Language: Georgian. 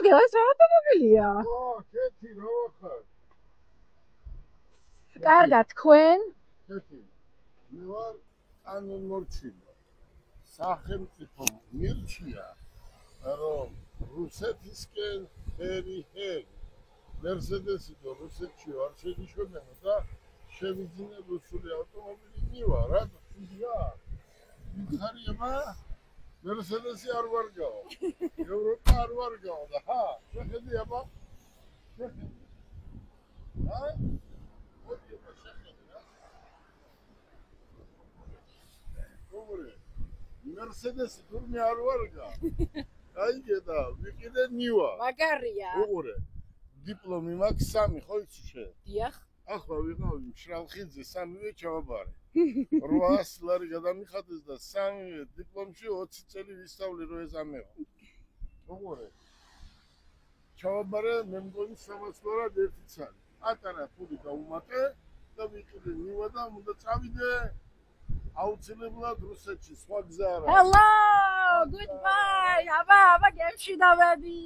მოგევა ეს რა ავტომობილია? კეთი რა ხარ? კარგად, თქვენ? კეთი. მე ვარ კანონმორჩილე. სახელმწიფო მირჩია, რომ რუსეთისკენ ჰერი მერსედესი და რუსეთში არ შეგვიშვებენო და შევიძინე რუსული ავტომობილი მივა, რატო? იდია. მიხარიება მერსედესი არ ვარგაო. ევროპა არ ვარგაო და შეხედი აბა. შეხედი. მოდი აბა შეხედი რა. როგორი? მერსედესი თურმე არ ვარგა. აიგედა, ვიყიდე ნივა. მაგარია. უყურე. დიპლომი მაქვს 3, ხო იცი შენ? დიახ. ახლა ვიყავი მშრალხიძე 3-ვე ჩავაბარე. 800 ლარი გადამიხადეს და 3-ვე დიპლომში 20 წელი ვისწავლი რომ ეს ამევა. უყურე. ჩავაბარე მე მგონი 300 ლარად 1 წელი. ატარა ფული გაუმატე და ვიყიდე ნივა და უნდა წავიდე აუცილებლად რუსეთში სხვა გზა არა. Hello, goodbye. აბა გემში დავები.